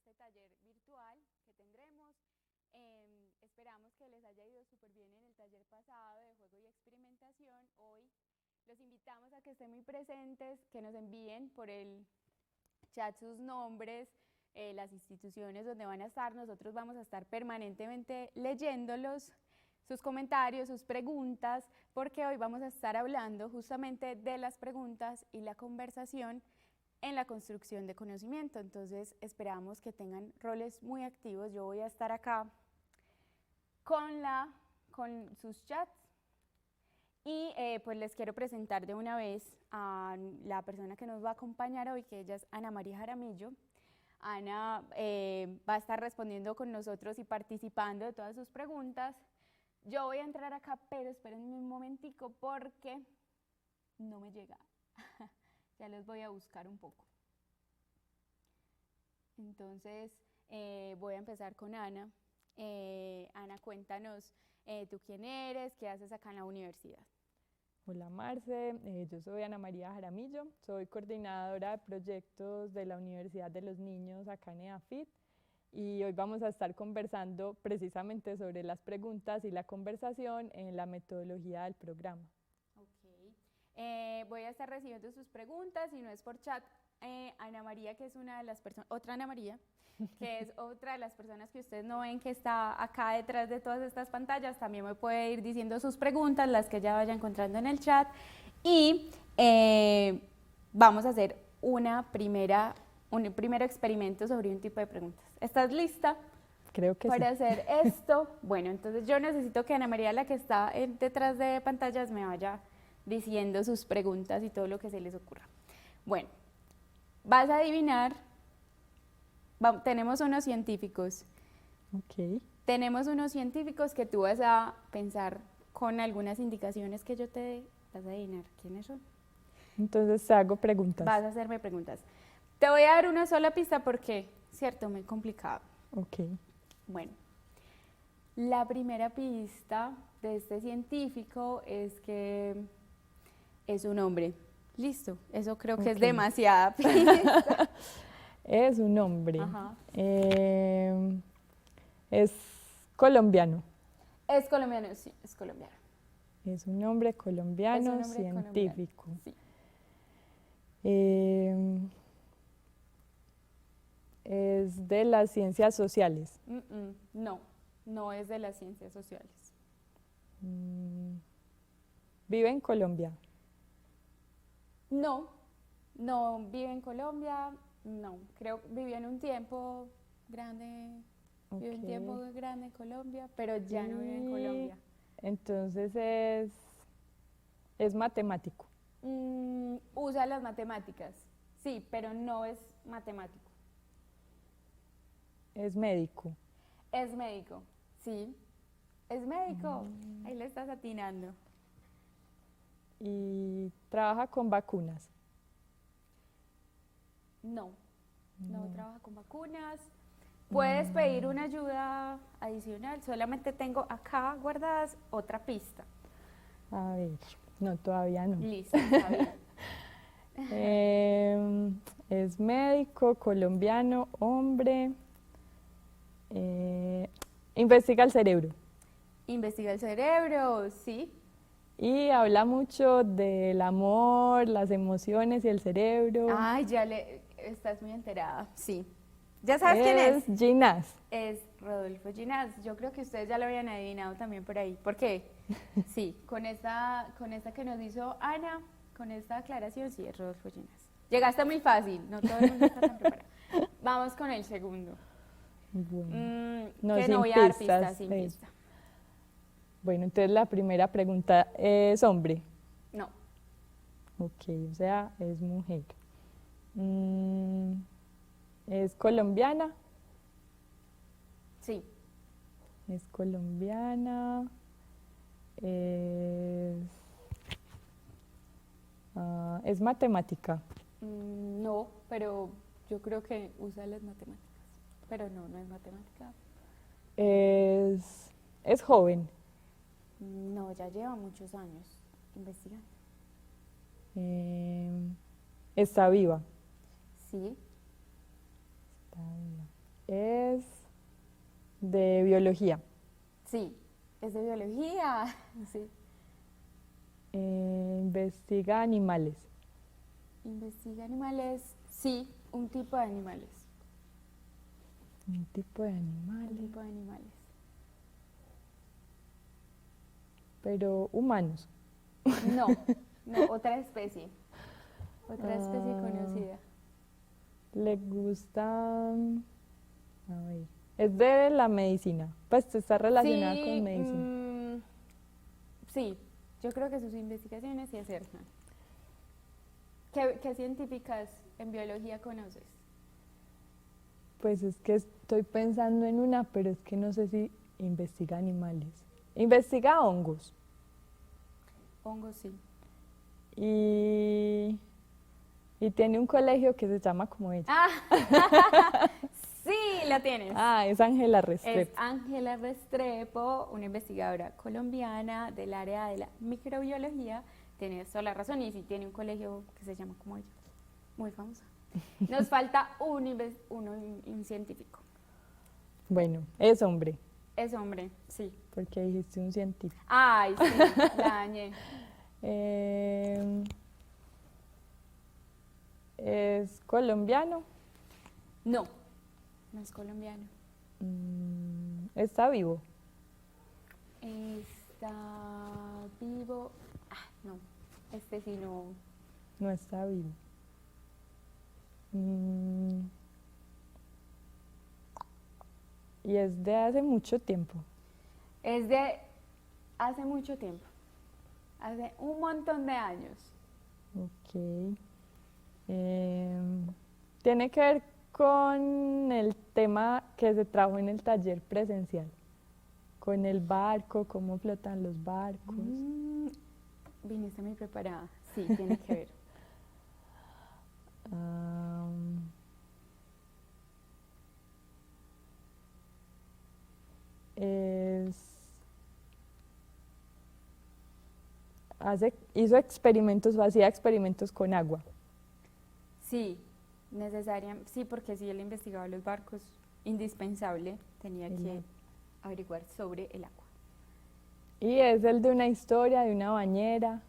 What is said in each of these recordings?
este taller virtual que tendremos. Esperamos que les haya ido súper bien en el taller pasado de juego y experimentación. Hoy los invitamos a que estén muy presentes, que nos envíen por el chat sus nombres, las instituciones donde van a estar. Nosotros vamos a estar permanentemente leyéndolos, sus comentarios, sus preguntas, porque hoy vamos a estar hablando justamente de las preguntas y la conversación en la construcción de conocimiento. Entonces esperamos que tengan roles muy activos. Yo voy a estar acá con sus chats y pues les quiero presentar de una vez a la persona que nos va a acompañar hoy, que ella es Ana María Jaramillo. Ana va a estar respondiendo con nosotros y participando de todas sus preguntas. Yo voy a entrar acá, pero espérenme un momentico porque no me llega. Ya les voy a buscar un poco. Entonces voy a empezar con Ana. Ana, cuéntanos tú quién eres, qué haces acá en la universidad. Hola Marce, yo soy Ana María Jaramillo, soy coordinadora de proyectos de la Universidad de los Niños acá en EAFIT y hoy vamos a estar conversando precisamente sobre las preguntas y la conversación en la metodología del programa. Okay. Voy a estar recibiendo sus preguntas, si no es por chat. Ana María, que es una de las personas, otra Ana María, que es otra de las personas que ustedes no ven que está acá detrás de todas estas pantallas, también me puede ir diciendo sus preguntas, las que ella vaya encontrando en el chat, y vamos a hacer un primer experimento sobre un tipo de preguntas. ¿Estás lista? Creo que para sí. hacer esto? Bueno, entonces yo necesito que Ana María, la que está detrás de pantallas, me vaya diciendo sus preguntas y todo lo que se les ocurra. Bueno, vas a adivinar. Tenemos unos científicos. Ok. Tenemos unos científicos que tú vas a pensar con algunas indicaciones que yo te dé. Vas a adivinar quiénes son. Entonces te hago preguntas. Vas a hacerme preguntas. Te voy a dar una sola pista porque, cierto, muy complicado. Ok. Bueno, la primera pista de este científico es que es un hombre. Listo, eso creo que es demasiada pista. Es un hombre. Ajá. Es colombiano. Es colombiano, sí, es colombiano. Es un hombre colombiano, Es un hombre científico. colombiano, sí. Es de las ciencias sociales. No, no es de las ciencias sociales. Vive en Colombia. No, no vive en Colombia, no. Creo que vivió en un tiempo grande, vivió un tiempo grande en Colombia, pero ya no vive en Colombia. Entonces es matemático. Usa las matemáticas, sí, pero no es matemático. Es médico. Es médico, sí. Es médico, ahí le estás atinando. Y trabaja con vacunas. No, no trabaja con vacunas. Puedes pedir una ayuda adicional, solamente tengo acá guardadas otra pista. A ver, no, todavía no. Listo, está bien. Es médico, colombiano, hombre. Investiga el cerebro. Investiga el cerebro, sí. Y habla mucho del amor, las emociones y el cerebro. Ay, estás muy enterada, sí. ¿Ya sabes quién es? Es Ginás. Es Rodolfo Ginás. Yo creo que ustedes ya lo habían adivinado también por ahí. ¿Por qué? Sí, con esta que nos hizo Ana, con esta aclaración, sí, es Rodolfo Ginás. Llegaste muy fácil, no todo el mundo está tan preparado. Vamos con el segundo. Bueno, que no voy a dar pistas, sin pista. Bueno, entonces la primera pregunta, ¿es hombre? No. Ok, o sea, es mujer. ¿Es colombiana? Sí. Es colombiana. Es matemática. No, pero yo creo que usa las matemáticas. Pero no, no es matemática. Es joven. No, ya lleva muchos años investigando. Está viva. Sí. Está viva. Es de biología. Sí, es de biología. Sí. Investiga animales. Investiga animales. Sí, un tipo de animales. Un tipo de Un animales. tipo de animales. Pero humanos. No, no, otra especie. Otra especie conocida. Le gusta, a ver, es de la medicina, pues está relacionada Sí, con medicina. sí, yo creo que sus investigaciones se acercan. ¿Qué científicas en biología conoces? Pues es que estoy pensando en una, pero es que no sé si investiga animales. Investiga hongos. Hongos, sí. Y tiene un colegio que se llama como ella. Ah, sí, la tienes. Ah, es Ángela Es Restrepo. Ángela Restrepo, una investigadora colombiana del área de la microbiología. Tienes toda la razón, y sí tiene un colegio que se llama como ella, muy famosa. Nos falta un científico. Bueno, es hombre, Es hombre, sí. porque dijiste un científico. Ay, sí, la dañé. Es colombiano. No, no es colombiano. Está vivo. Está vivo. Ah, no, este sí no. No está vivo. Y es de hace mucho tiempo. Es de hace mucho tiempo. Hace un montón de años. Ok. Tiene que ver con el tema que se trajo en el taller presencial. Con el barco, cómo flotan los barcos. Viniste muy preparada. Sí, tiene que ver. Hizo experimentos o hacía experimentos con agua. Sí, sí, porque si él investigaba los barcos, indispensable, tenía que averiguar sobre el agua. Y es el de una historia, de una bañera.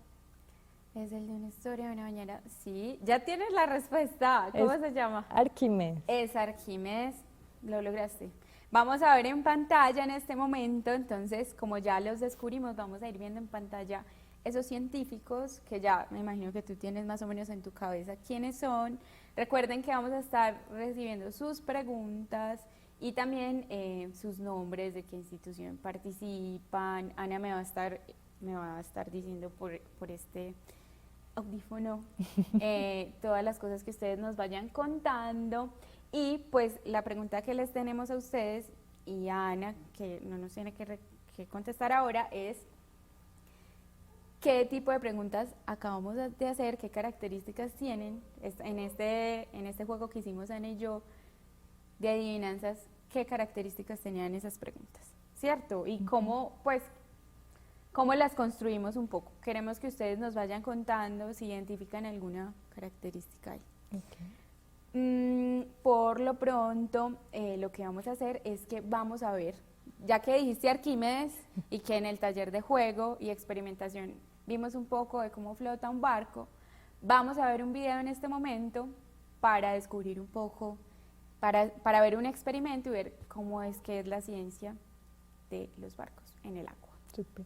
Es el de una historia de una bañera. Sí, ya tienes la respuesta. ¿Cómo se llama? Arquímedes. Es Arquímedes, lo lograste. Vamos a ver en pantalla en este momento, entonces, como ya los descubrimos, vamos a ir viendo en pantalla esos científicos que ya me imagino que tú tienes más o menos en tu cabeza quiénes son. Recuerden que vamos a estar recibiendo sus preguntas y también sus nombres, de qué institución participan. Ana me va a estar diciendo por este audífono todas las cosas que ustedes nos vayan contando. Y pues la pregunta que les tenemos a ustedes y a Ana, que no nos tiene que contestar ahora, es ¿qué tipo de preguntas acabamos de hacer? ¿Qué características tienen? En este juego que hicimos Ana y yo de adivinanzas, ¿qué características tenían esas preguntas? ¿Cierto? Y cómo las construimos un poco. Queremos que ustedes nos vayan contando si identifican alguna característica ahí. Okay. Por lo pronto, lo que vamos a hacer es que vamos a ver, ya que dijiste Arquímedes y que en el taller de juego y experimentación vimos un poco de cómo flota un barco, vamos a ver un video en este momento para descubrir un poco, para ver un experimento y ver cómo es que es la ciencia de los barcos en el agua. Súper.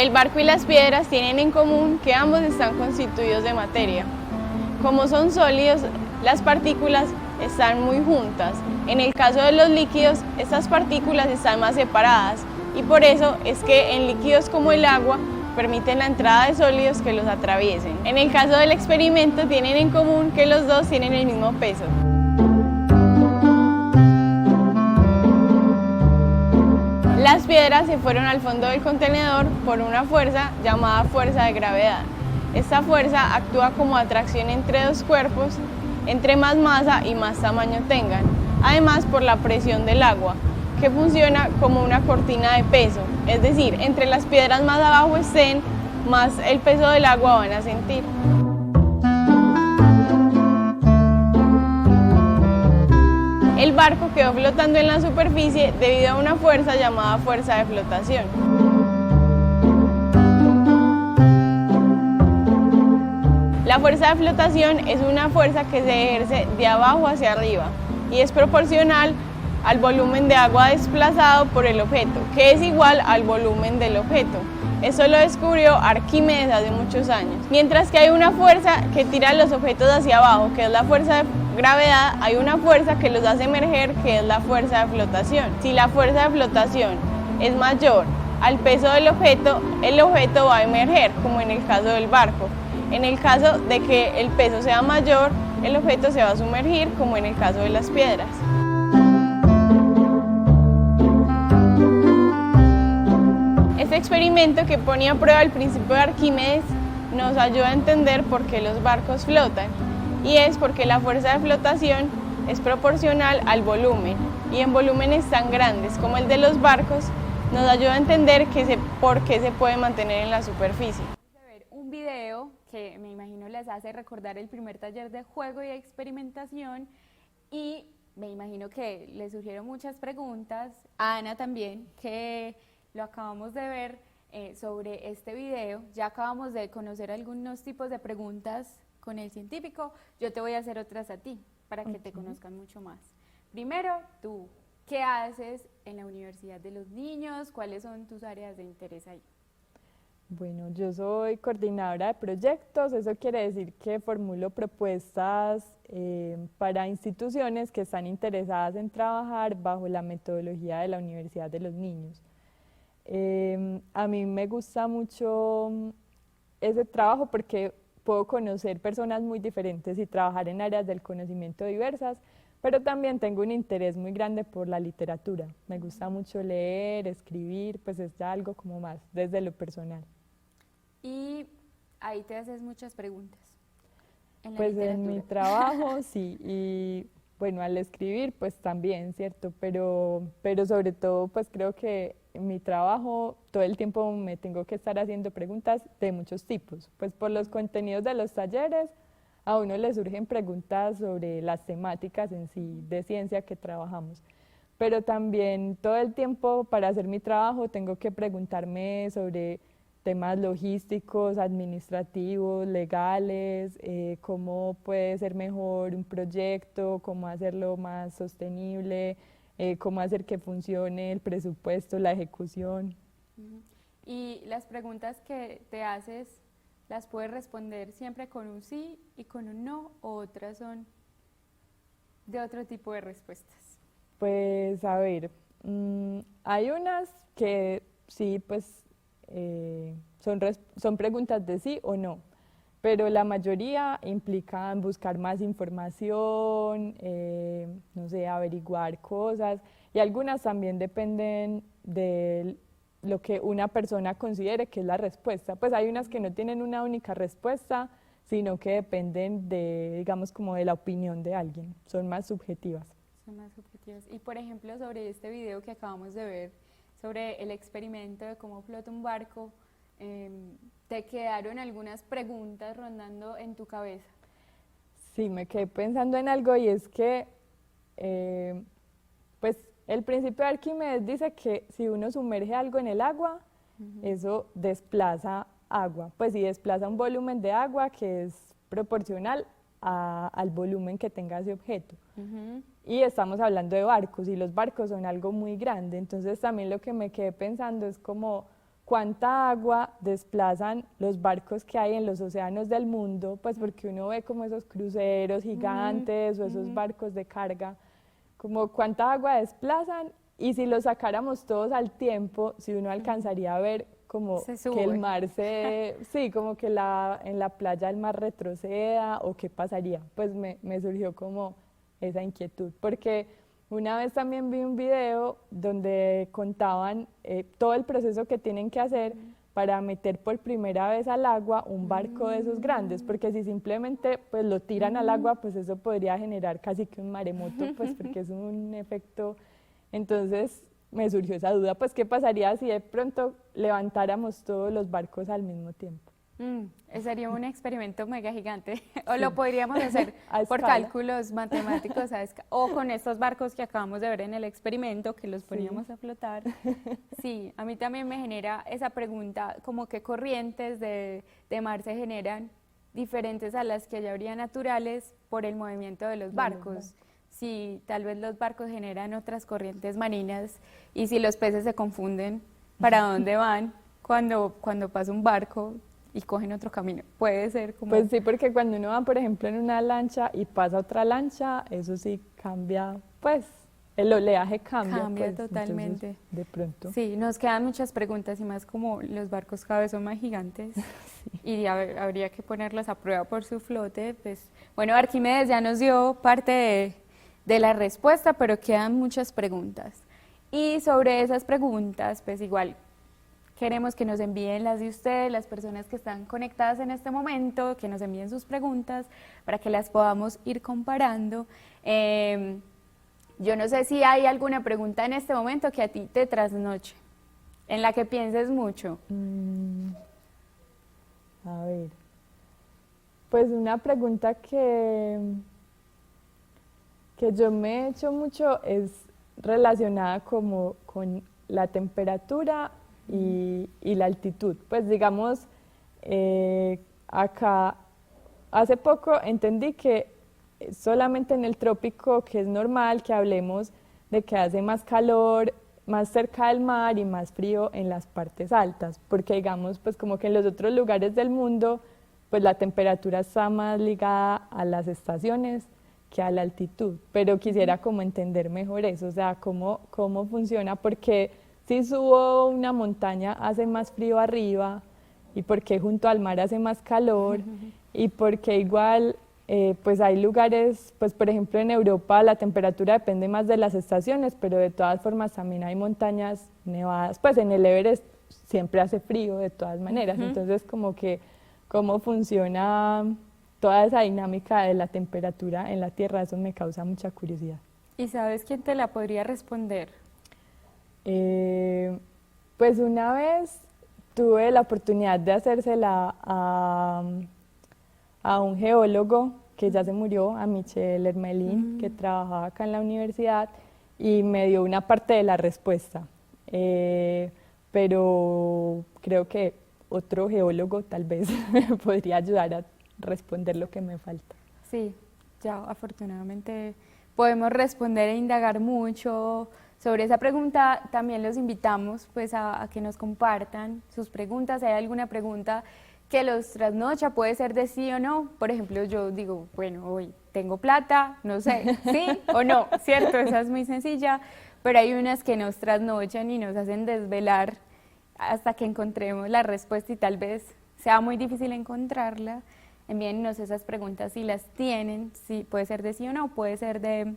El barco y las piedras tienen en común que ambos están constituidos de materia. Como son sólidos, las partículas están muy juntas. En el caso de los líquidos, estas partículas están más separadas y por eso es que en líquidos como el agua permiten la entrada de sólidos que los atraviesen. En el caso del experimento tienen en común que los dos tienen el mismo peso. Las piedras se fueron al fondo del contenedor por una fuerza llamada fuerza de gravedad. Esta fuerza actúa como atracción entre dos cuerpos, entre más masa y más tamaño tengan, además por la presión del agua, que funciona como una cortina de peso, es decir, entre las piedras más abajo estén, más el peso del agua van a sentir. El barco quedó flotando en la superficie debido a una fuerza llamada fuerza de flotación. La fuerza de flotación es una fuerza que se ejerce de abajo hacia arriba y es proporcional al volumen de agua desplazado por el objeto, que es igual al volumen del objeto. Eso lo descubrió Arquímedes hace muchos años. Mientras que hay una fuerza que tira los objetos hacia abajo, que es la fuerza de gravedad, hay una fuerza que los hace emerger, que es la fuerza de flotación. Si la fuerza de flotación es mayor al peso del objeto, el objeto va a emerger, como en el caso del barco. En el caso de que el peso sea mayor, el objeto se va a sumergir, como en el caso de las piedras. Este experimento, que pone a prueba el principio de Arquímedes, nos ayuda a entender por qué los barcos flotan, y es porque la fuerza de flotación es proporcional al volumen, y en volúmenes tan grandes como el de los barcos nos ayuda a entender por qué se puede mantener en la superficie. Vamos a ver un video que me imagino les hace recordar el primer taller de juego y experimentación, y me imagino que les surgieron muchas preguntas, a Ana también, que lo acabamos de ver sobre este video. Ya acabamos de conocer algunos tipos de preguntas con el científico. Yo te voy a hacer otras a ti para que te conozcan mucho más. Primero, tú, ¿qué haces en la Universidad de los Niños? ¿Cuáles son tus áreas de interés ahí? Bueno, yo soy coordinadora de proyectos. Eso quiere decir que formulo propuestas para instituciones que están interesadas en trabajar bajo la metodología de la Universidad de los Niños. A mí me gusta mucho ese trabajo porque puedo conocer personas muy diferentes y trabajar en áreas del conocimiento diversas, pero también tengo un interés muy grande por la literatura. Me gusta mucho leer, escribir, pues es ya algo como más desde lo personal. Y ahí te haces muchas preguntas. ¿En la pues literatura? En mi trabajo sí, y bueno, al escribir pues también, ¿cierto? Pero sobre todo pues creo que en mi trabajo todo el tiempo me tengo que estar haciendo preguntas de muchos tipos, pues por los contenidos de los talleres a uno le surgen preguntas sobre las temáticas en sí de ciencia que trabajamos, pero también todo el tiempo para hacer mi trabajo tengo que preguntarme sobre temas logísticos, administrativos, legales, cómo puede ser mejor un proyecto, cómo hacerlo más sostenible, cómo hacer que funcione el presupuesto, la ejecución. Y las preguntas que te haces, ¿las puedes responder siempre con un sí y con un no, o otras son de otro tipo de respuestas? Pues a ver, hay unas que sí, pues son preguntas de sí o no, pero la mayoría implican buscar más información, no sé, averiguar cosas, y algunas también dependen de lo que una persona considere que es la respuesta. Pues hay unas que no tienen una única respuesta, sino que dependen de, digamos, como de la opinión de alguien, son más subjetivas. Son más subjetivas. Y por ejemplo, sobre este video que acabamos de ver, sobre el experimento de cómo flota un barco, ¿te quedaron algunas preguntas rondando en tu cabeza? Sí, me quedé pensando en algo, y es que pues el principio de Arquímedes dice que si uno sumerge algo en el agua, eso desplaza agua, pues si desplaza un volumen de agua que es proporcional al volumen que tenga ese objeto. Y estamos hablando de barcos, y los barcos son algo muy grande, entonces también lo que me quedé pensando es como cuánta agua desplazan los barcos que hay en los océanos del mundo, pues porque uno ve como esos cruceros gigantes o esos barcos de carga, como cuánta agua desplazan, y si lo sacáramos todos al tiempo, si uno alcanzaría a ver como que el mar sí, como que en la playa el mar retroceda o qué pasaría. Pues me surgió como esa inquietud, porque una vez también vi un video donde contaban todo el proceso que tienen que hacer para meter por primera vez al agua un barco de esos grandes, porque si simplemente pues lo tiran al agua, pues eso podría generar casi que un maremoto, pues porque es un efecto. Entonces me surgió esa duda, pues qué pasaría si de pronto levantáramos todos los barcos al mismo tiempo. Sería un experimento mega gigante, o lo podríamos hacer por cálculos matemáticos o con estos barcos que acabamos de ver en el experimento, que los poníamos a flotar. Sí, a mí también me genera esa pregunta, como qué corrientes de mar se generan diferentes a las que ya habría naturales por el movimiento de los barcos. Si tal vez los barcos generan otras corrientes marinas y si los peces se confunden para dónde van cuando pasa un barco y cogen otro camino. Puede ser como... Pues sí, porque cuando uno va, por ejemplo, en una lancha y pasa otra lancha, eso sí cambia, pues, el oleaje cambia pues, totalmente. Entonces, de pronto. Sí, nos quedan muchas preguntas y más como los barcos cada vez son más gigantes y habría que ponerlos a prueba por su flote. Pues, bueno, Arquímedes ya nos dio parte de la respuesta, pero quedan muchas preguntas. Y sobre esas preguntas, pues igual, queremos que nos envíen las de ustedes, las personas que están conectadas en este momento, que nos envíen sus preguntas para que las podamos ir comparando. Yo no sé si hay alguna pregunta en este momento que a ti te trasnoche, en la que pienses mucho. A ver, pues una pregunta que yo me he hecho mucho es relacionada como con la temperatura y la altitud. Pues digamos, acá hace poco entendí que solamente en el trópico, que es normal que hablemos de que hace más calor más cerca del mar y más frío en las partes altas, porque digamos, pues como que en los otros lugares del mundo, pues la temperatura está más ligada a las estaciones que a la altitud, pero quisiera como entender mejor eso, o sea, cómo funciona, porque si subo una montaña hace más frío arriba, y porque junto al mar hace más calor, y porque igual pues hay lugares, pues por ejemplo en Europa la temperatura depende más de las estaciones, pero de todas formas también hay montañas nevadas, pues en el Everest siempre hace frío de todas maneras, entonces como que cómo funciona toda esa dinámica de la temperatura en la Tierra, eso me causa mucha curiosidad. ¿Y sabes quién te la podría responder? Pues una vez tuve la oportunidad de hacérsela a un geólogo que ya se murió, a Michel Hermelin, que trabajaba acá en la universidad, y me dio una parte de la respuesta, pero creo que otro geólogo tal vez me podría ayudar a responder lo que me falta. Sí, ya afortunadamente podemos responder e indagar mucho sobre esa pregunta. También los invitamos pues a que nos compartan sus preguntas. Si hay alguna pregunta que los trasnocha, puede ser de sí o no. Por ejemplo, yo digo, bueno, hoy tengo plata, no sé, sí o no, ¿cierto? Esa es muy sencilla, pero hay unas que nos trasnochan y nos hacen desvelar hasta que encontremos la respuesta y tal vez sea muy difícil encontrarla. Envíennos esas preguntas si las tienen, si puede ser de sí o no, puede ser de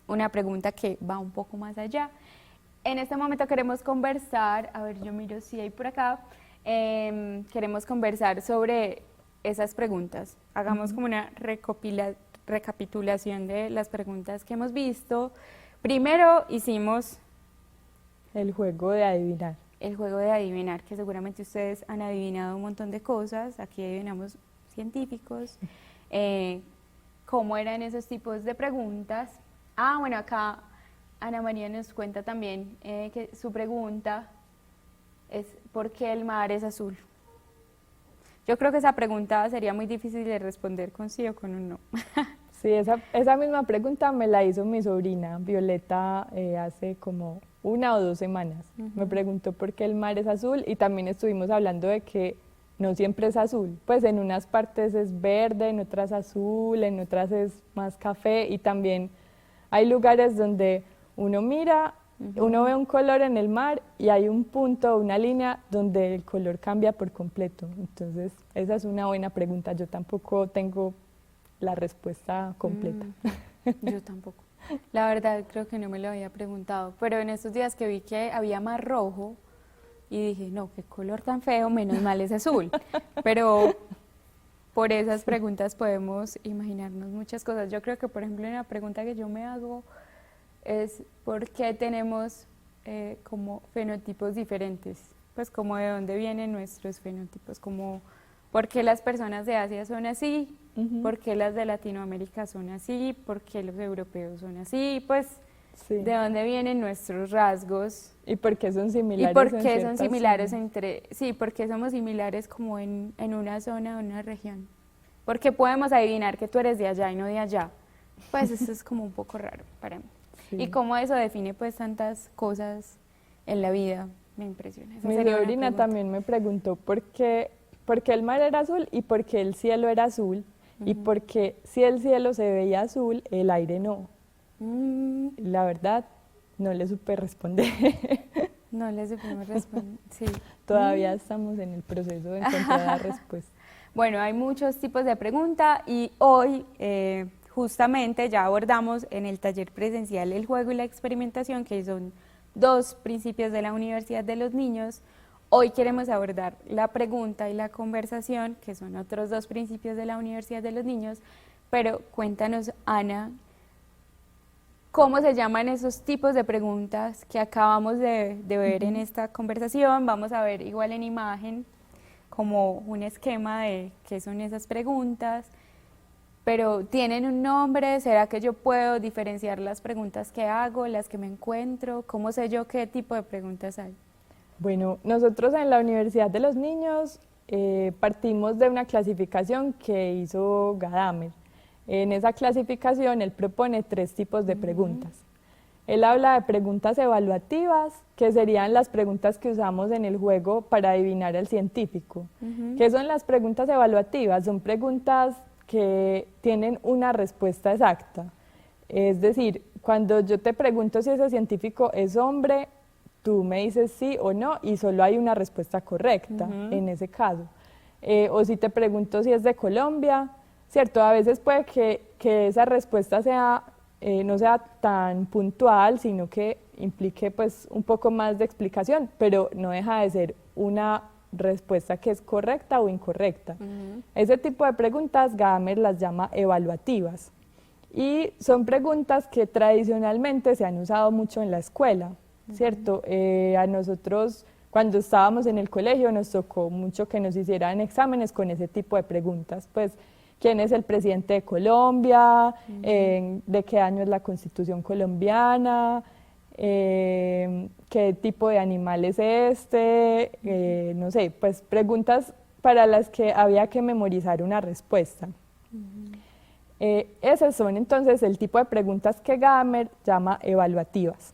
una pregunta que va un poco más allá. En este momento queremos conversar, a ver, yo miro si hay por acá, queremos conversar sobre esas preguntas. Hagamos como una recapitulación de las preguntas que hemos visto. Primero hicimos el juego de adivinar. El juego de adivinar, que seguramente ustedes han adivinado un montón de cosas. Aquí adivinamos científicos. ¿Cómo eran esos tipos de preguntas? Ah, bueno, acá Ana María nos cuenta también que su pregunta es ¿por qué el mar es azul? Yo creo que esa pregunta sería muy difícil de responder con sí o con un no. Sí, esa misma pregunta me la hizo mi sobrina Violeta hace como 1 o 2 semanas. Me preguntó por qué el mar es azul y también estuvimos hablando de que no siempre es azul, pues en unas partes es verde, en otras azul, en otras es más café y también hay lugares donde uno mira, uno ve un color en el mar y hay un punto, una línea donde el color cambia por completo. Entonces, esa es una buena pregunta. Yo tampoco tengo la respuesta completa. Yo tampoco. La verdad, creo que no me lo había preguntado. Pero en estos días que vi que había mar rojo y dije, no, qué color tan feo, menos mal es azul. Pero por esas preguntas podemos imaginarnos muchas cosas. Yo creo que, por ejemplo, una pregunta que yo me hago es por qué tenemos como fenotipos diferentes, pues como de dónde vienen nuestros fenotipos, como por qué las personas de Asia son así, por qué las de Latinoamérica son así, por qué los europeos son así, pues de dónde vienen nuestros rasgos. ¿Y por qué son similares? ¿Y por qué son similares por qué somos similares como en una zona o una región? ¿Por qué podemos adivinar que tú eres de allá y no de allá? Pues eso es como un poco raro para mí. Sí. Y cómo eso define pues tantas cosas en la vida, me impresiona. Mi sobrina también me preguntó por qué el mar era azul y por qué el cielo era azul y por qué si el cielo se veía azul, el aire no. La verdad, no le supe responder. No le supimos responder, sí. Todavía estamos en el proceso de encontrar la respuesta. Bueno, hay muchos tipos de preguntas y hoy justamente ya abordamos en el taller presencial el juego y la experimentación, que son 2 principios de la Universidad de los Niños. Hoy queremos abordar la pregunta y la conversación, que son otros 2 principios de la Universidad de los Niños, pero cuéntanos, Ana, ¿cómo se llaman esos tipos de preguntas que acabamos de ver en esta conversación? Vamos a ver igual en imagen como un esquema de qué son esas preguntas, pero ¿tienen un nombre? ¿Será que yo puedo diferenciar las preguntas que hago, las que me encuentro? ¿Cómo sé yo qué tipo de preguntas hay? Bueno, nosotros en la Universidad de los Niños partimos de una clasificación que hizo Gadamer. En esa clasificación él propone 3 tipos de preguntas. Él habla de preguntas evaluativas, que serían las preguntas que usamos en el juego para adivinar al científico. ¿Qué son las preguntas evaluativas? Son preguntas que tienen una respuesta exacta. Es decir, cuando yo te pregunto si ese científico es hombre, tú me dices sí o no y solo hay una respuesta correcta en ese caso. O si te pregunto si es de Colombia, ¿cierto? A veces puede que esa respuesta no sea tan puntual, sino que implique pues un poco más de explicación, pero no deja de ser una respuesta que es correcta o incorrecta. Ese tipo de preguntas Gadamer las llama evaluativas y son preguntas que tradicionalmente se han usado mucho en la escuela, ¿cierto? A nosotros cuando estábamos en el colegio nos tocó mucho que nos hicieran exámenes con ese tipo de preguntas, pues ¿quién es el presidente de Colombia? ¿De qué año es la Constitución colombiana? ¿Qué tipo de animal es este? No sé, pues preguntas para las que había que memorizar una respuesta. Esas son entonces el tipo de preguntas que Gadamer llama evaluativas.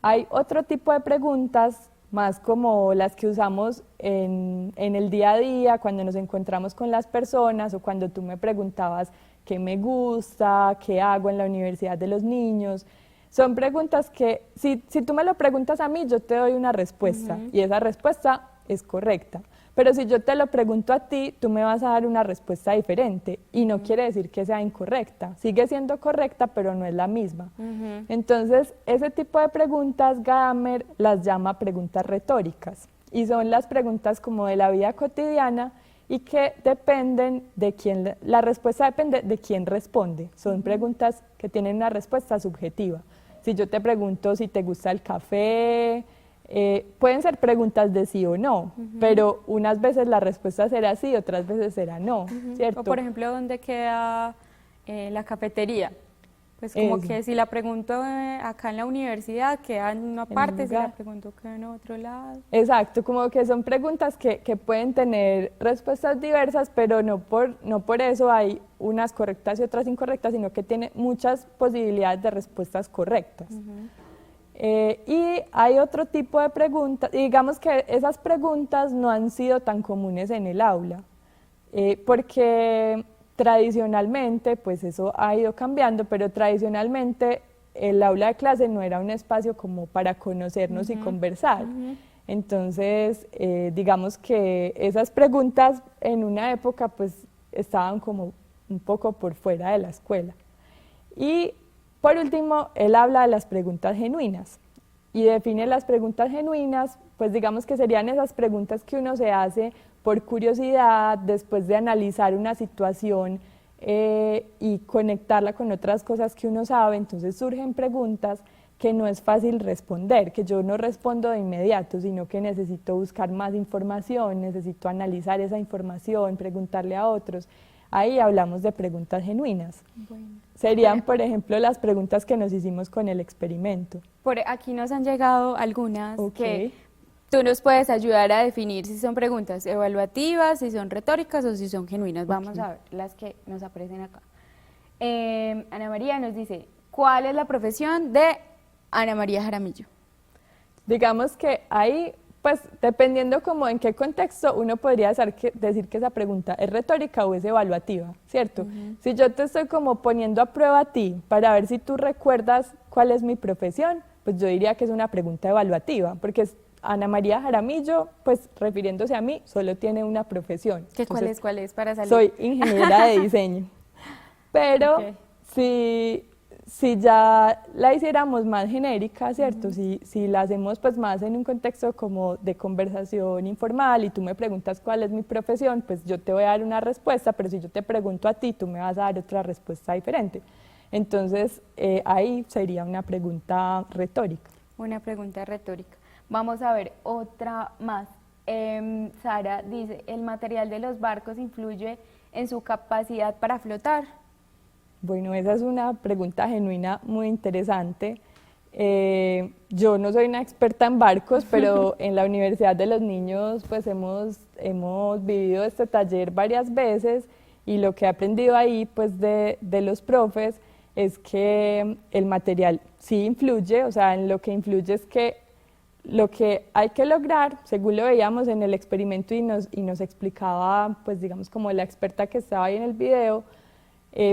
Hay otro tipo de preguntas más como las que usamos en el día a día, cuando nos encontramos con las personas o cuando tú me preguntabas qué me gusta, qué hago en la Universidad de los Niños. Son preguntas que si tú me lo preguntas a mí, yo te doy una respuesta y esa respuesta es correcta. Pero si yo te lo pregunto a ti, tú me vas a dar una respuesta diferente y no quiere decir que sea incorrecta. Sigue siendo correcta, pero no es la misma. Entonces, ese tipo de preguntas Gadamer las llama preguntas retóricas y son las preguntas como de la vida cotidiana y que dependen de quién, la respuesta depende de quién responde. Son preguntas que tienen una respuesta subjetiva. Si yo te pregunto si te gusta el café, pueden ser preguntas de sí o no, pero unas veces la respuesta será sí, otras veces será no, ¿cierto? O por ejemplo, ¿dónde queda la cafetería? Pues como que si la pregunto acá en la universidad, queda en una parte, si la pregunto queda en otro lado. Exacto, como que son preguntas que pueden tener respuestas diversas, pero no por eso hay unas correctas y otras incorrectas, sino que tiene muchas posibilidades de respuestas correctas. Y hay otro tipo de preguntas, y digamos que esas preguntas no han sido tan comunes en el aula, porque tradicionalmente, pues eso ha ido cambiando, pero tradicionalmente el aula de clase no era un espacio como para conocernos y conversar. Entonces, digamos que esas preguntas en una época pues estaban como un poco por fuera de la escuela. Y por último, él habla de las preguntas genuinas y define las preguntas genuinas, pues digamos que serían esas preguntas que uno se hace por curiosidad, después de analizar una situación y conectarla con otras cosas que uno sabe. Entonces surgen preguntas que no es fácil responder, que yo no respondo de inmediato, sino que necesito buscar más información, necesito analizar esa información, preguntarle a otros. Ahí hablamos de preguntas genuinas. Bueno. Serían, por ejemplo, las preguntas que nos hicimos con el experimento. Por aquí nos han llegado algunas Okay. que tú nos puedes ayudar a definir si son preguntas evaluativas, si son retóricas o si son genuinas. Vamos a ver las que nos aparecen acá. Ana María nos dice, ¿cuál es la profesión de Ana María Jaramillo? Digamos que ahí, pues dependiendo como en qué contexto, uno podría decir que esa pregunta es retórica o es evaluativa, ¿cierto? Si yo te estoy como poniendo a prueba a ti para ver si tú recuerdas cuál es mi profesión, pues yo diría que es una pregunta evaluativa, porque es Ana María Jaramillo, pues refiriéndose a mí, solo tiene una profesión. ¿Cuál es para salir? Soy ingeniera de diseño. Pero si ya la hiciéramos más genérica, ¿cierto? Si la hacemos pues más en un contexto como de conversación informal y tú me preguntas cuál es mi profesión, pues yo te voy a dar una respuesta, pero si yo te pregunto a ti, tú me vas a dar otra respuesta diferente. Entonces, ahí sería una pregunta retórica. Una pregunta retórica. Vamos a ver otra más. Sara dice, ¿el material de los barcos influye en su capacidad para flotar? Bueno, esa es una pregunta genuina muy interesante. Yo no soy una experta en barcos, pero en la Universidad de los Niños pues hemos vivido este taller varias veces y lo que he aprendido ahí pues de los profes es que el material sí influye, o sea, en lo que influye es que lo que hay que lograr, según lo veíamos en el experimento y nos explicaba pues digamos como la experta que estaba ahí en el video,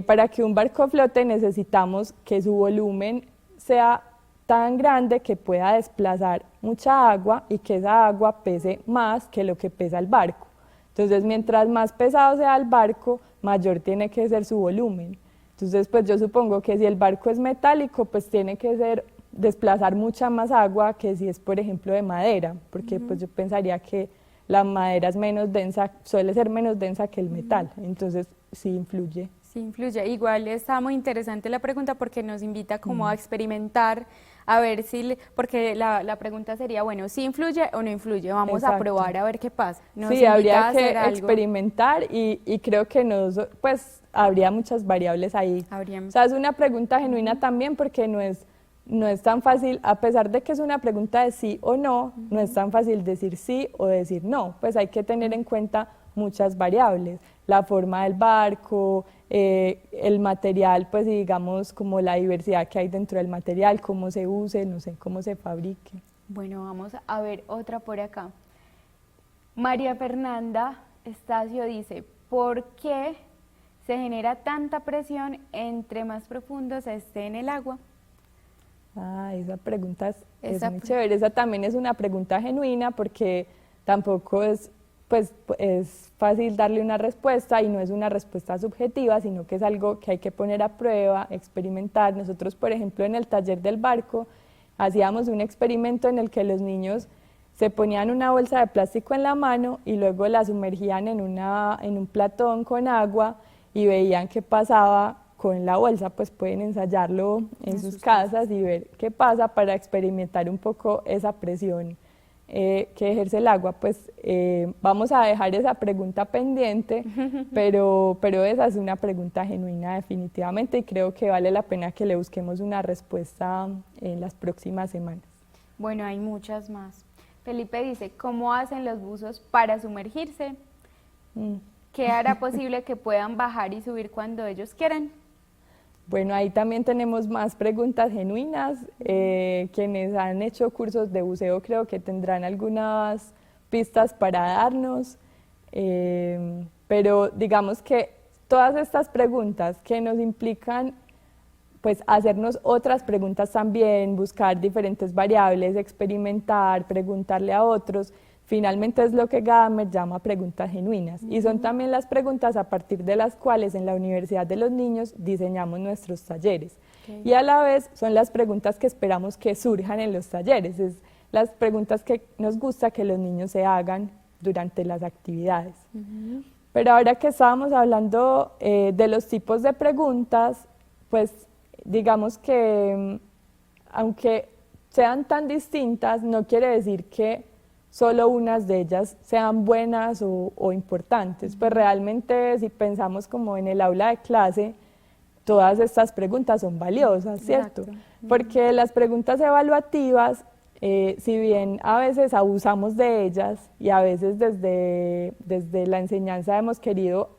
para que un barco flote necesitamos que su volumen sea tan grande que pueda desplazar mucha agua y que esa agua pese más que lo que pesa el barco. Entonces, mientras más pesado sea el barco, mayor tiene que ser su volumen. Entonces, pues yo supongo que si el barco es metálico, pues tiene que desplazar mucha más agua que si es, por ejemplo, de madera, porque pues yo pensaría que la madera es menos densa, suele ser menos densa que el metal, entonces sí influye. Sí, influye. Igual está muy interesante la pregunta porque nos invita como a experimentar, a ver si, porque la pregunta sería, bueno, ¿sí influye o no influye? Vamos a probar a ver qué pasa. Sí, habría que experimentar y creo que pues habría muchas variables ahí. O sea, es una pregunta genuina también porque no es tan fácil, a pesar de que es una pregunta de sí o no, no es tan fácil decir sí o decir no, pues hay que tener en cuenta muchas variables, la forma del barco, el material, pues digamos como la diversidad que hay dentro del material, cómo se use, no sé, cómo se fabrique. Bueno, vamos a ver otra por acá. María Fernanda Estacio dice, ¿por qué se genera tanta presión entre más profundo se esté en el agua? Ah, esa pregunta es muy chévere. Esa también es una pregunta genuina porque tampoco es fácil darle una respuesta y no es una respuesta subjetiva, sino que es algo que hay que poner a prueba, experimentar. Nosotros, por ejemplo, en el taller del barco, hacíamos un experimento en el que los niños se ponían una bolsa de plástico en la mano y luego la sumergían en un platón con agua y veían qué pasaba con la bolsa. Pues pueden ensayarlo en sus casas y ver qué pasa para experimentar un poco esa presión que ejerce el agua. Pues vamos a dejar esa pregunta pendiente, pero esa es una pregunta genuina definitivamente y creo que vale la pena que le busquemos una respuesta en las próximas semanas. Bueno, hay muchas más. Felipe dice, ¿cómo hacen los buzos para sumergirse? ¿Qué hará posible que puedan bajar y subir cuando ellos quieran? Bueno, ahí también tenemos más preguntas genuinas. Quienes han hecho cursos de buceo creo que tendrán algunas pistas para darnos, pero digamos que todas estas preguntas que nos implican pues hacernos otras preguntas también, buscar diferentes variables, experimentar, preguntarle a otros, finalmente es lo que Gadamer llama preguntas genuinas. Y son también las preguntas a partir de las cuales en la Universidad de los Niños diseñamos nuestros talleres. Y a la vez son las preguntas que esperamos que surjan en los talleres, es las preguntas que nos gusta que los niños se hagan durante las actividades. Pero ahora que estábamos hablando de los tipos de preguntas, pues digamos que aunque sean tan distintas, no quiere decir que solo unas de ellas sean buenas o importantes. Pues realmente si pensamos como en el aula de clase, todas estas preguntas son valiosas, ¿cierto? Porque las preguntas evaluativas, si bien a veces abusamos de ellas y a veces desde la enseñanza hemos querido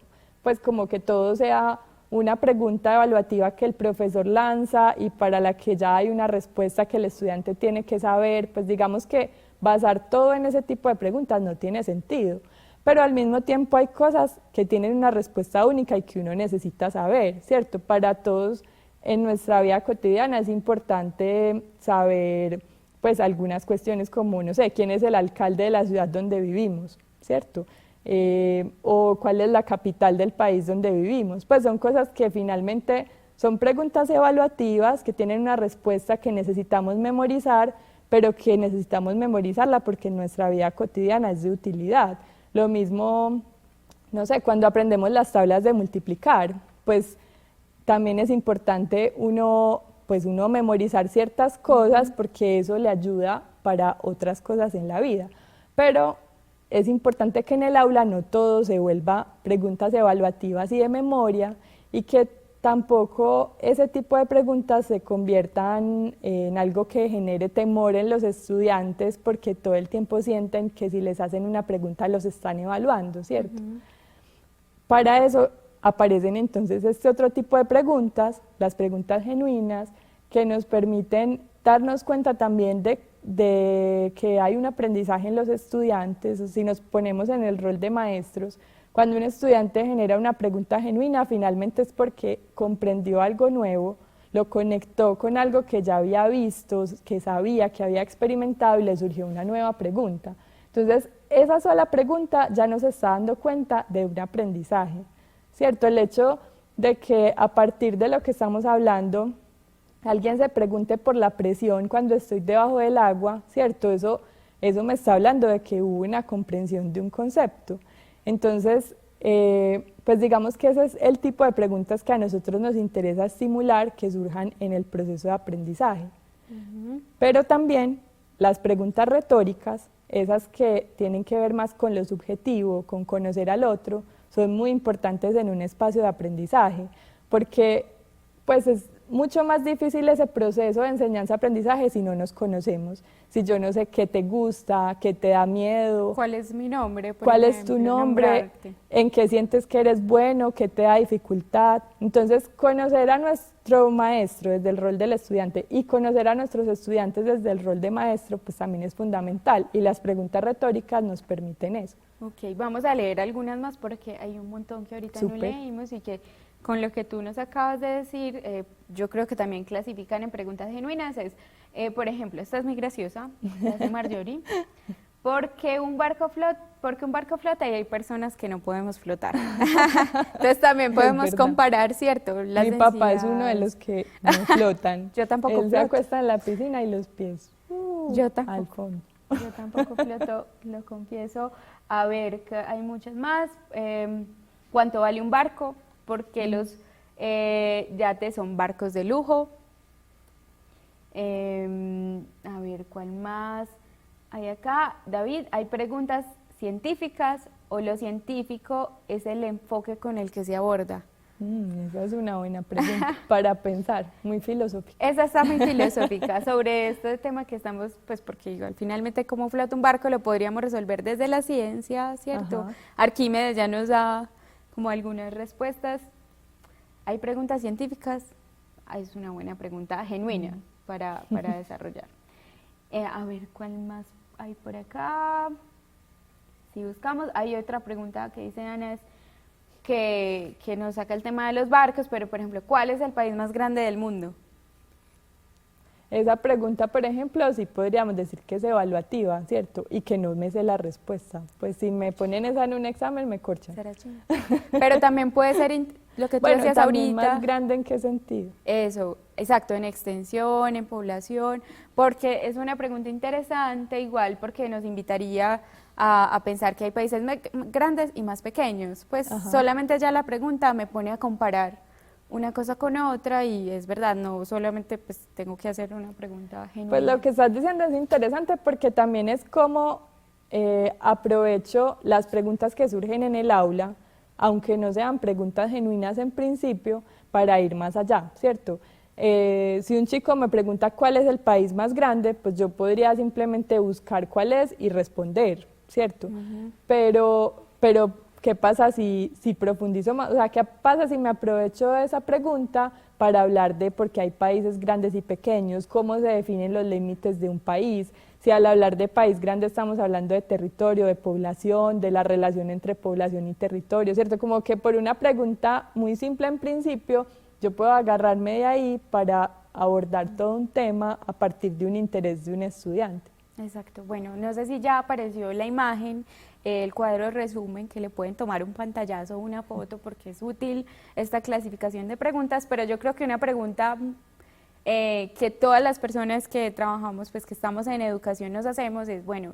pues como que todo sea una pregunta evaluativa que el profesor lanza y para la que ya hay una respuesta que el estudiante tiene que saber, pues digamos que basar todo en ese tipo de preguntas no tiene sentido. Pero al mismo tiempo hay cosas que tienen una respuesta única y que uno necesita saber, ¿cierto? Para todos en nuestra vida cotidiana es importante saber pues algunas cuestiones como, no sé, quién es el alcalde de la ciudad donde vivimos, ¿cierto? O cuál es la capital del país donde vivimos. Pues son cosas que finalmente son preguntas evaluativas que tienen una respuesta que necesitamos memorizar, pero que necesitamos memorizarla porque en nuestra vida cotidiana es de utilidad. Lo mismo, no sé, cuando aprendemos las tablas de multiplicar, pues también es importante uno memorizar ciertas cosas porque eso le ayuda para otras cosas en la vida. Pero es importante que en el aula no todo se vuelva preguntas evaluativas y de memoria y que tampoco ese tipo de preguntas se conviertan en algo que genere temor en los estudiantes porque todo el tiempo sienten que si les hacen una pregunta los están evaluando, ¿cierto? Para eso aparecen entonces este otro tipo de preguntas, las preguntas genuinas, que nos permiten darnos cuenta también de que hay un aprendizaje en los estudiantes. Si nos ponemos en el rol de maestros, cuando un estudiante genera una pregunta genuina, finalmente es porque comprendió algo nuevo, lo conectó con algo que ya había visto, que sabía, que había experimentado y le surgió una nueva pregunta. Entonces, esa sola pregunta ya nos está dando cuenta de un aprendizaje, ¿cierto? El hecho de que a partir de lo que estamos hablando, alguien se pregunte por la presión cuando estoy debajo del agua, ¿cierto? Eso me está hablando de que hubo una comprensión de un concepto. Entonces, pues digamos que ese es el tipo de preguntas que a nosotros nos interesa estimular que surjan en el proceso de aprendizaje. Pero también las preguntas retóricas, esas que tienen que ver más con lo subjetivo, con conocer al otro, son muy importantes en un espacio de aprendizaje, porque pues es mucho más difícil ese proceso de enseñanza-aprendizaje si no nos conocemos, si yo no sé qué te gusta, qué te da miedo. ¿Cuál es mi nombre? ¿Cuál es tu nombre? ¿En qué sientes que eres bueno? ¿Qué te da dificultad? Entonces, conocer a nuestro maestro desde el rol del estudiante y conocer a nuestros estudiantes desde el rol de maestro, pues también es fundamental y las preguntas retóricas nos permiten eso. Ok, vamos a leer algunas más porque hay un montón que ahorita no leímos y que con lo que tú nos acabas de decir, yo creo que también clasifican en preguntas genuinas. Por ejemplo, esta es muy graciosa, la hace Marjorie. ¿Por qué un barco flota y hay personas que no podemos flotar? Entonces también podemos comparar, ¿cierto? Mi papá es uno de los que no flotan. Yo tampoco Él se acuesta en la piscina y los pies yo tampoco. al fondo. Yo tampoco floto, lo confieso. A ver, que hay muchas más. ¿Cuánto vale un barco? Porque los yates son barcos de lujo. A ver, ¿cuál más hay acá? David, ¿hay preguntas científicas o lo científico es el enfoque con el que se aborda? Esa es una buena pregunta para pensar, muy filosófica. Esa está muy filosófica sobre este tema que estamos, pues porque igual finalmente cómo flota un barco lo podríamos resolver desde la ciencia, ¿cierto? Ajá. Arquímedes ya nos da como algunas respuestas. ¿Hay preguntas científicas? es una buena pregunta genuina para desarrollar. A ver, ¿cuál más hay por acá? Si buscamos, hay otra pregunta que dice Ana, que nos saca el tema de los barcos, pero por ejemplo, ¿cuál es el país más grande del mundo? Esa pregunta, por ejemplo, sí podríamos decir que es evaluativa, ¿cierto? Y que no me sé la respuesta. Pues si me ponen esa en un examen, me corchan. ¿Será China? Pero también puede ser lo que tú Bueno, decías también ahorita. ¿más grande en qué sentido? Eso, exacto, en extensión, en población, porque es una pregunta interesante, igual porque nos invitaría a pensar que hay países grandes y más pequeños. Pues Ajá. solamente ya la pregunta me pone a comparar una cosa con otra y es verdad, no solamente pues tengo que hacer una pregunta genuina. Pues lo que estás diciendo es interesante porque también es como aprovecho las preguntas que surgen en el aula, aunque no sean preguntas genuinas en principio, para ir más allá, ¿cierto? Si un chico me pregunta cuál es el país más grande, pues yo podría simplemente buscar cuál es y responder, ¿cierto? Pero ¿qué pasa si profundizo más? O sea, ¿qué pasa si me aprovecho de esa pregunta para hablar de por qué hay países grandes y pequeños, cómo se definen los límites de un país? Si al hablar de país grande estamos hablando de territorio, de población, de la relación entre población y territorio, ¿cierto? Como que por una pregunta muy simple en principio, yo puedo agarrarme de ahí para abordar todo un tema a partir de un interés de un estudiante. Exacto, bueno, no sé si ya apareció la imagen, el cuadro de resumen, que le pueden tomar un pantallazo o una foto porque es útil esta clasificación de preguntas, pero yo creo que una pregunta que todas las personas que trabajamos, pues que estamos en educación nos hacemos es, bueno,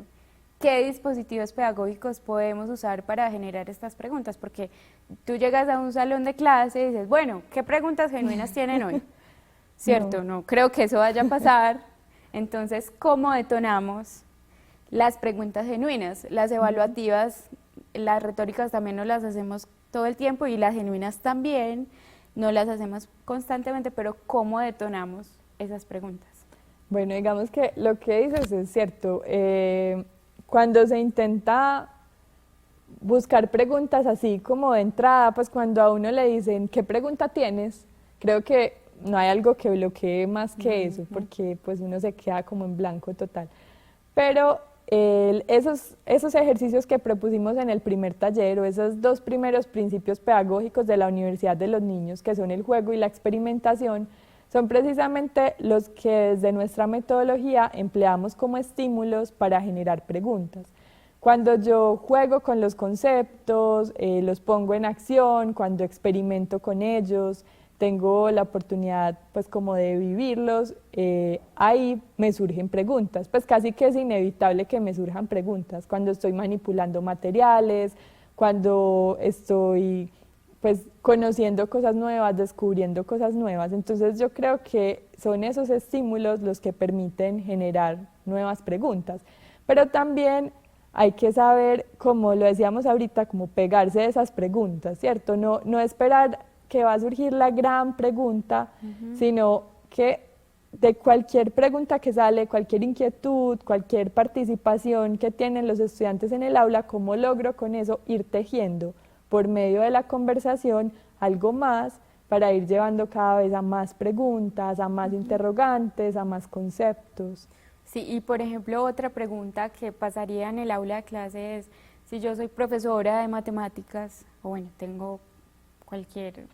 ¿qué dispositivos pedagógicos podemos usar para generar estas preguntas? Porque tú llegas a un salón de clase y dices, bueno, ¿qué preguntas genuinas tienen hoy? ¿Cierto? No creo que eso vaya a pasar. Entonces, ¿cómo detonamos las preguntas genuinas? Las evaluativas, las retóricas también no las hacemos todo el tiempo y las genuinas también no las hacemos constantemente, pero ¿cómo detonamos esas preguntas? Bueno, digamos que lo que dices es cierto. Cuando se intenta buscar preguntas así como de entrada, pues cuando a uno le dicen, ¿qué pregunta tienes? Creo que no hay algo que bloquee más que eso, porque pues uno se queda como en blanco total. Pero esos ejercicios que propusimos en el primer taller, o esos dos primeros principios pedagógicos de la Universidad de los Niños, que son el juego y la experimentación, son precisamente los que desde nuestra metodología empleamos como estímulos para generar preguntas. Cuando yo juego con los conceptos, los pongo en acción, cuando experimento con ellos, tengo la oportunidad pues como de vivirlos, ahí me surgen preguntas, pues casi que es inevitable que me surjan preguntas cuando estoy manipulando materiales, cuando estoy pues conociendo cosas nuevas, descubriendo cosas nuevas. Entonces yo creo que son esos estímulos los que permiten generar nuevas preguntas, pero también hay que saber, como lo decíamos ahorita, como pegarse de esas preguntas, ¿cierto? No esperar que va a surgir la gran pregunta, sino que de cualquier pregunta que sale, cualquier inquietud, cualquier participación que tienen los estudiantes en el aula, ¿cómo logro con eso ir tejiendo por medio de la conversación algo más para ir llevando cada vez a más preguntas, a más interrogantes, a más conceptos? Sí, y por ejemplo, otra pregunta que pasaría en el aula de clase es, si yo soy profesora de matemáticas, o bueno, tengo cualquier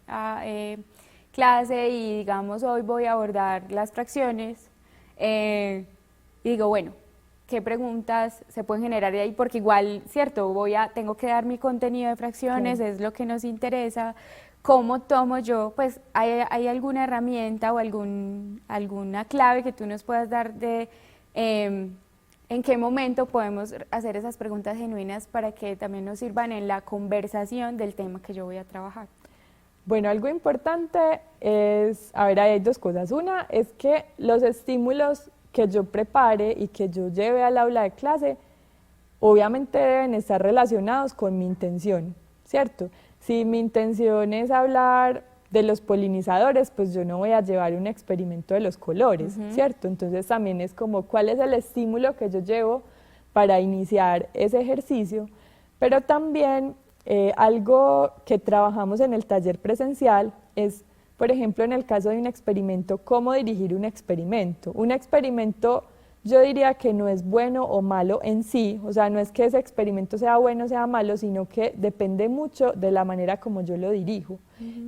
clase y digamos hoy voy a abordar las fracciones y digo, bueno, ¿qué preguntas se pueden generar de ahí? Porque igual, cierto, tengo que dar mi contenido de fracciones, es lo que nos interesa. ¿Cómo tomo yo? Pues, ¿hay alguna herramienta o alguna clave que tú nos puedas dar de en qué momento podemos hacer esas preguntas genuinas para que también nos sirvan en la conversación del tema que yo voy a trabajar? Bueno, algo importante es, a ver, hay dos cosas. Una es que los estímulos que yo prepare y que yo lleve al aula de clase, obviamente deben estar relacionados con mi intención, ¿cierto? Si mi intención es hablar de los polinizadores, pues yo no voy a llevar un experimento de los colores, ¿cierto? Entonces también es como, ¿cuál es el estímulo que yo llevo para iniciar ese ejercicio? Pero también algo que trabajamos en el taller presencial es por ejemplo, en el caso de un experimento, cómo dirigir un experimento. Un experimento yo diría que no es bueno o malo en sí, o sea, no es que ese experimento sea bueno o sea malo, sino que depende mucho de la manera como yo lo dirijo.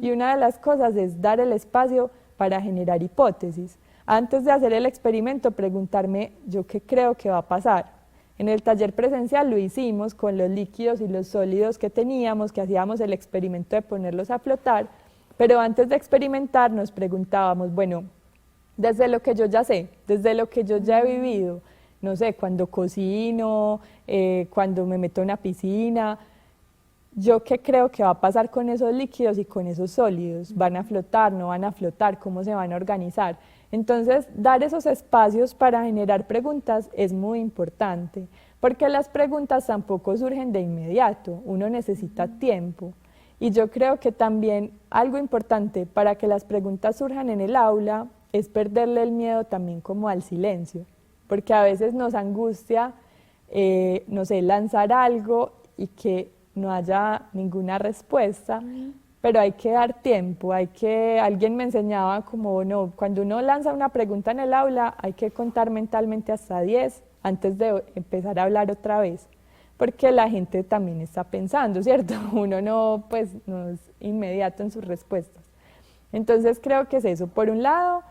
Y una de las cosas es dar el espacio para generar hipótesis. Antes de hacer el experimento, preguntarme yo qué creo que va a pasar. En el taller presencial lo hicimos con los líquidos y los sólidos que teníamos, que hacíamos el experimento de ponerlos a flotar, pero antes de experimentar nos preguntábamos, bueno, desde lo que yo ya sé, desde lo que yo ya he vivido, no sé, cuando cocino, cuando me meto en una piscina, yo qué creo que va a pasar con esos líquidos y con esos sólidos, van a flotar, no van a flotar, cómo se van a organizar. Entonces, dar esos espacios para generar preguntas es muy importante, porque las preguntas tampoco surgen de inmediato, uno necesita tiempo. Y yo creo que también algo importante para que las preguntas surjan en el aula es perderle el miedo también como al silencio, porque a veces nos angustia, no sé, lanzar algo y que no haya ninguna respuesta, pero hay que dar tiempo, alguien me enseñaba como, no, cuando uno lanza una pregunta en el aula hay que contar mentalmente hasta 10 antes de empezar a hablar otra vez, porque la gente también está pensando, ¿cierto? Uno no es inmediato en sus respuestas. Entonces creo que es eso, por un lado,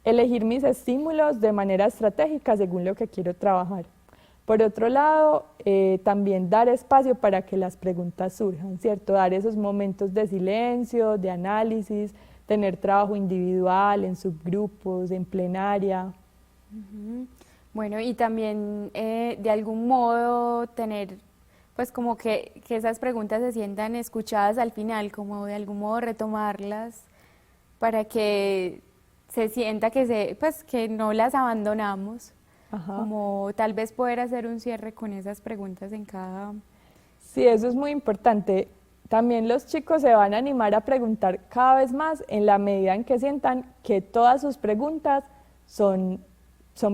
elegir mis estímulos de manera estratégica según lo que quiero trabajar. Por otro lado, también dar espacio para que las preguntas surjan, ¿cierto? Dar esos momentos de silencio, de análisis, tener trabajo individual, en subgrupos, en plenaria. Bueno, y también de algún modo tener, pues como que esas preguntas se sientan escuchadas al final, como de algún modo retomarlas para que se sienta que no las abandonamos. Ajá. Como tal vez poder hacer un cierre con esas preguntas en cada... Sí, eso es muy importante. También los chicos se van a animar a preguntar cada vez más en la medida en que sientan que todas sus preguntas son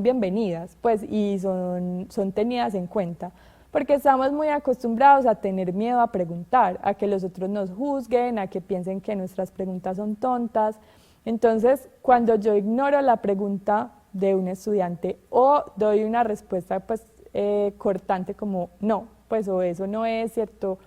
bienvenidas, pues, y son tenidas en cuenta. Porque estamos muy acostumbrados a tener miedo a preguntar, a que los otros nos juzguen, a que piensen que nuestras preguntas son tontas. Entonces, cuando yo ignoro la pregunta de un estudiante o doy una respuesta cortante como no, pues o eso no es cierto,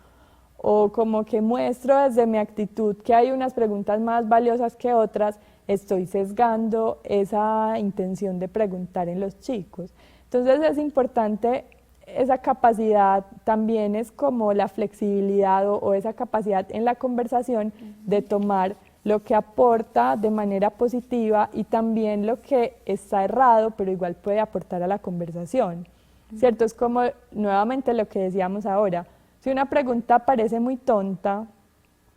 o como que muestro desde mi actitud que hay unas preguntas más valiosas que otras, estoy sesgando esa intención de preguntar en los chicos. Entonces es importante esa capacidad, también es como la flexibilidad o esa capacidad en la conversación de tomar lo que aporta de manera positiva y también lo que está errado, pero igual puede aportar a la conversación, ¿cierto? Es como nuevamente lo que decíamos ahora, si una pregunta parece muy tonta,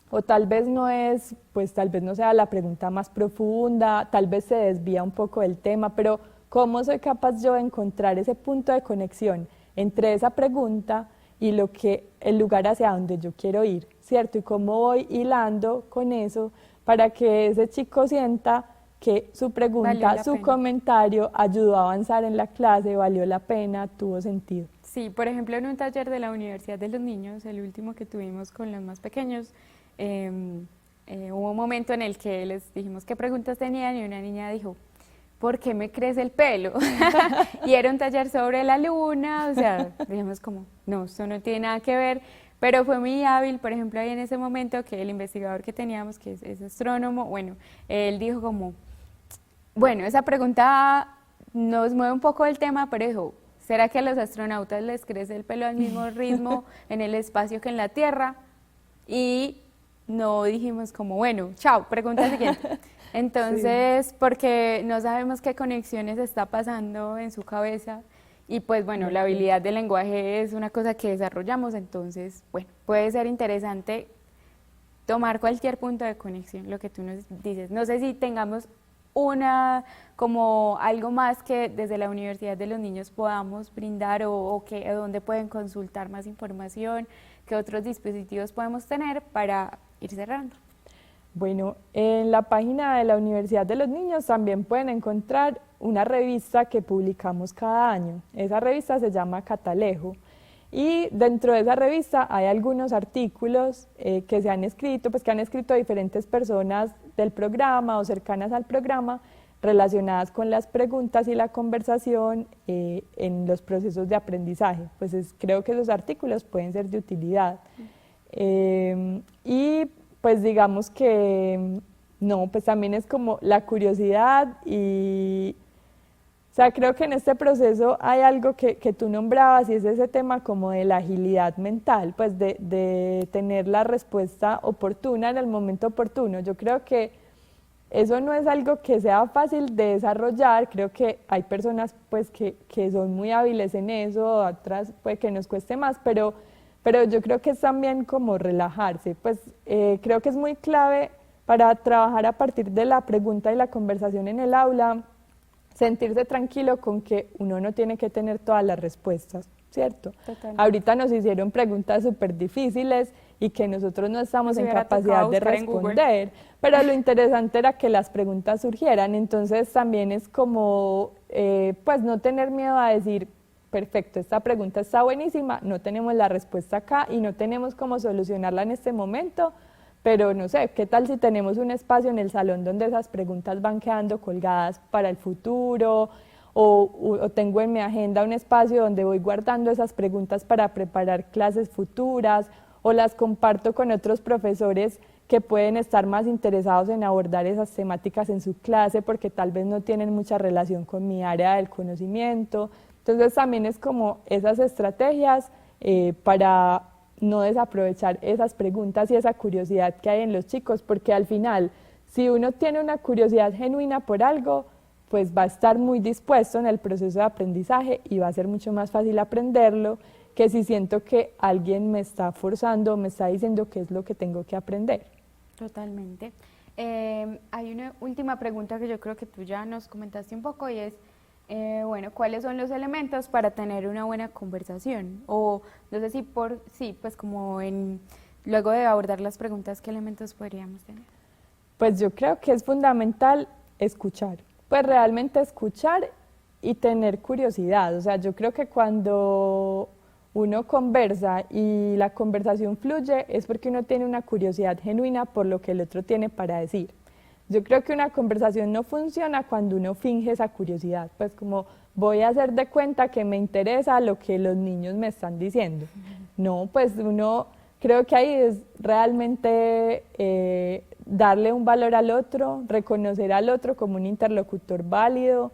o tal vez no es, pues tal vez no sea la pregunta más profunda, tal vez se desvía un poco del tema, pero ¿cómo soy capaz yo de encontrar ese punto de conexión entre esa pregunta y el lugar hacia donde yo quiero ir, ¿cierto? Y cómo voy hilando con eso para que ese chico sienta que su pregunta, su comentario ayudó a avanzar en la clase, valió la pena, tuvo sentido. Sí, por ejemplo, en un taller de la Universidad de los Niños, el último que tuvimos con los más pequeños, hubo un momento en el que les dijimos qué preguntas tenían y una niña dijo, ¿por qué me crece el pelo? Y era un taller sobre la luna, o sea, dijimos como, no, esto no tiene nada que ver. Pero fue muy hábil, por ejemplo, ahí en ese momento que el investigador que teníamos, que es astrónomo, bueno, él dijo como, bueno, esa pregunta nos mueve un poco del tema, pero dijo, ¿será que a los astronautas les crece el pelo al mismo ritmo en el espacio que en la Tierra? Y no dijimos como, bueno, chao, pregunta siguiente. Entonces, porque no sabemos qué conexiones está pasando en su cabeza. Y pues bueno, la habilidad del lenguaje es una cosa que desarrollamos, entonces, bueno, puede ser interesante tomar cualquier punto de conexión, lo que tú nos dices. No sé si tengamos como algo más que desde la Universidad de los Niños podamos brindar o donde pueden consultar más información, qué otros dispositivos podemos tener para ir cerrando. Bueno, en la página de la Universidad de los Niños también pueden encontrar una revista que publicamos cada año. Esa revista se llama Catalejo y dentro de esa revista hay algunos artículos que se han escrito, pues que han escrito diferentes personas del programa o cercanas al programa relacionadas con las preguntas y la conversación en los procesos de aprendizaje. Pues creo que esos artículos pueden ser de utilidad. Y pues digamos que no, pues también es como la curiosidad y, o sea, creo que en este proceso hay algo que tú nombrabas y es ese tema como de la agilidad mental, pues de tener la respuesta oportuna en el momento oportuno. Yo creo que eso no es algo que sea fácil de desarrollar, creo que hay personas pues que son muy hábiles en eso, otras puede que nos cueste más, pero yo creo que es también como relajarse, pues creo que es muy clave para trabajar a partir de la pregunta y la conversación en el aula, sentirse tranquilo con que uno no tiene que tener todas las respuestas, ¿cierto? Totalmente. Ahorita nos hicieron preguntas súper difíciles y que nosotros no estamos en capacidad de responder, pero lo interesante era que las preguntas surgieran, entonces también es como, pues no tener miedo a decir, perfecto, esta pregunta está buenísima, no tenemos la respuesta acá y no tenemos cómo solucionarla en este momento, pero no sé, ¿qué tal si tenemos un espacio en el salón donde esas preguntas van quedando colgadas para el futuro? O tengo en mi agenda un espacio donde voy guardando esas preguntas para preparar clases futuras, o las comparto con otros profesores que pueden estar más interesados en abordar esas temáticas en su clase porque tal vez no tienen mucha relación con mi área del conocimiento. Entonces también es como esas estrategias para no desaprovechar esas preguntas y esa curiosidad que hay en los chicos, porque al final, si uno tiene una curiosidad genuina por algo, pues va a estar muy dispuesto en el proceso de aprendizaje y va a ser mucho más fácil aprenderlo que si siento que alguien me está forzando, me está diciendo qué es lo que tengo que aprender. Totalmente. Hay una última pregunta que yo creo que tú ya nos comentaste un poco y es, bueno, ¿cuáles son los elementos para tener una buena conversación? O no sé si pues como luego de abordar las preguntas, ¿qué elementos podríamos tener? Pues yo creo que es fundamental escuchar, pues realmente escuchar y tener curiosidad. O sea, yo creo que cuando uno conversa y la conversación fluye es porque uno tiene una curiosidad genuina por lo que el otro tiene para decir. Yo creo que una conversación no funciona cuando uno finge esa curiosidad, pues como voy a hacer de cuenta que me interesa lo que los niños me están diciendo. No, pues uno, creo que ahí es realmente darle un valor al otro, reconocer al otro como un interlocutor válido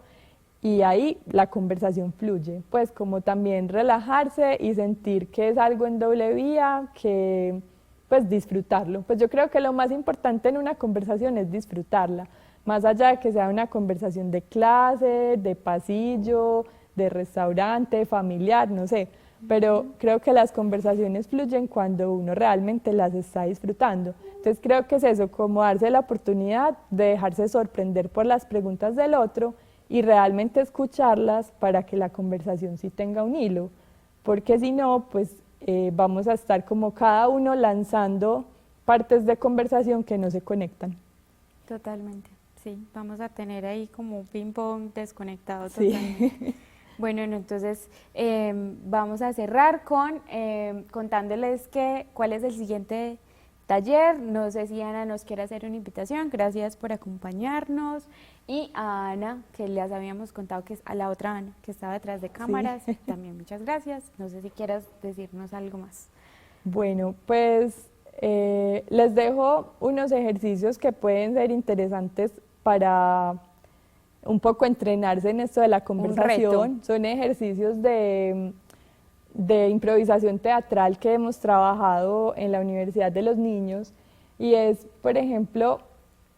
y ahí la conversación fluye, pues como también relajarse y sentir que es algo en doble vía, que pues disfrutarlo. Pues yo creo que lo más importante en una conversación es disfrutarla, más allá de que sea una conversación de clase, de pasillo, de restaurante, familiar, no sé, pero creo que las conversaciones fluyen cuando uno realmente las está disfrutando. Entonces creo que es eso, como darse la oportunidad de dejarse sorprender por las preguntas del otro y realmente escucharlas para que la conversación sí tenga un hilo, porque si no, pues vamos a estar como cada uno lanzando partes de conversación que no se conectan. Totalmente, sí, vamos a tener ahí como un ping-pong desconectado Sí. totalmente. Bueno, entonces vamos a cerrar contándoles cuál es el siguiente taller. No sé si Ana nos quiere hacer una invitación. Gracias por acompañarnos. Y a Ana, que les habíamos contado que es a la otra Ana, que estaba detrás de cámaras, sí. También muchas gracias. No sé si quieras decirnos algo más. Bueno, pues les dejo unos ejercicios que pueden ser interesantes para un poco entrenarse en esto de la conversación. Son ejercicios de improvisación teatral que hemos trabajado en la Universidad de los Niños y es, por ejemplo,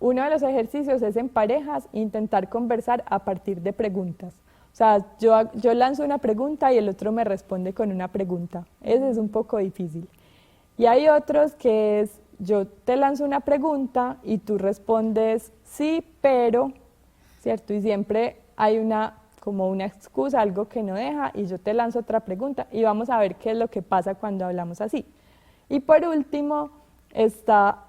uno de los ejercicios es en parejas intentar conversar a partir de preguntas. O sea, yo lanzo una pregunta y el otro me responde con una pregunta. Ese es un poco difícil. Y hay otros que es, yo te lanzo una pregunta y tú respondes sí, pero, ¿cierto? Y siempre hay como una excusa, algo que no deja, y yo te lanzo otra pregunta y vamos a ver qué es lo que pasa cuando hablamos así. Y por último, está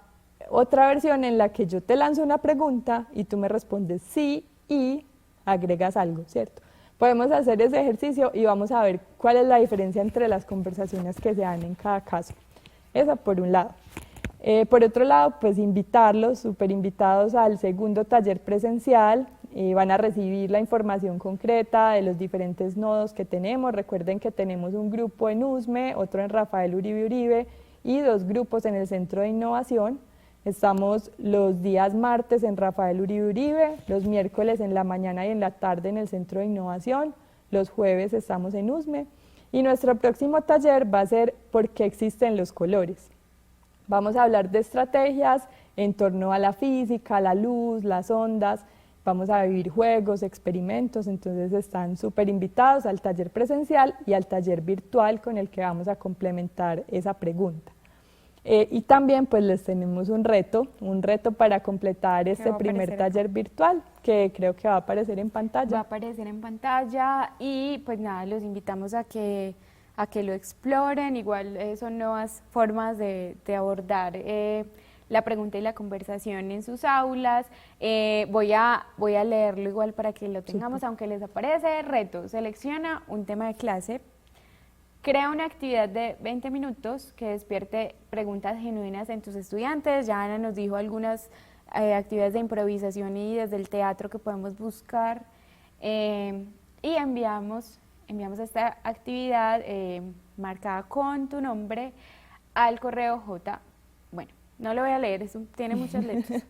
otra versión en la que yo te lanzo una pregunta y tú me respondes sí y agregas algo, ¿cierto? Podemos hacer ese ejercicio y vamos a ver cuál es la diferencia entre las conversaciones que se dan en cada caso. Eso por un lado. Por otro lado, pues invitarlos, súper invitados al segundo taller presencial. Van a recibir la información concreta de los diferentes nodos que tenemos. Recuerden que tenemos un grupo en USME, otro en Rafael Uribe Uribe y 2 grupos en el Centro de Innovación. Estamos los días martes en Rafael Uribe Uribe, los miércoles en la mañana y en la tarde en el Centro de Innovación, los jueves estamos en USME y nuestro próximo taller va a ser ¿por qué existen los colores? Vamos a hablar de estrategias en torno a la física, la luz, las ondas, vamos a vivir juegos, experimentos, entonces están súper invitados al taller presencial y al taller virtual con el que vamos a complementar esa pregunta. Y también pues les tenemos un reto para completar este primer taller virtual que creo que va a aparecer en pantalla. Va a aparecer en pantalla y pues nada, los invitamos a que lo exploren, igual son nuevas formas de abordar la pregunta y la conversación en sus aulas. Voy a leerlo igual para que lo tengamos, aunque les aparece reto, selecciona un tema de clase. Crea una actividad de 20 minutos que despierte preguntas genuinas en tus estudiantes. Ya Ana nos dijo algunas actividades de improvisación y desde el teatro que podemos buscar. Y enviamos esta actividad marcada con tu nombre al correo bueno, no lo voy a leer, tiene muchas letras,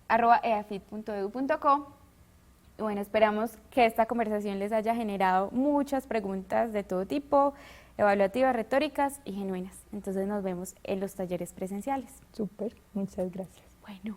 @eafit.edu.co. Y bueno, esperamos que esta conversación les haya generado muchas preguntas de todo tipo, evaluativas, retóricas y genuinas. Entonces nos vemos en los talleres presenciales. Súper, muchas gracias. Bueno.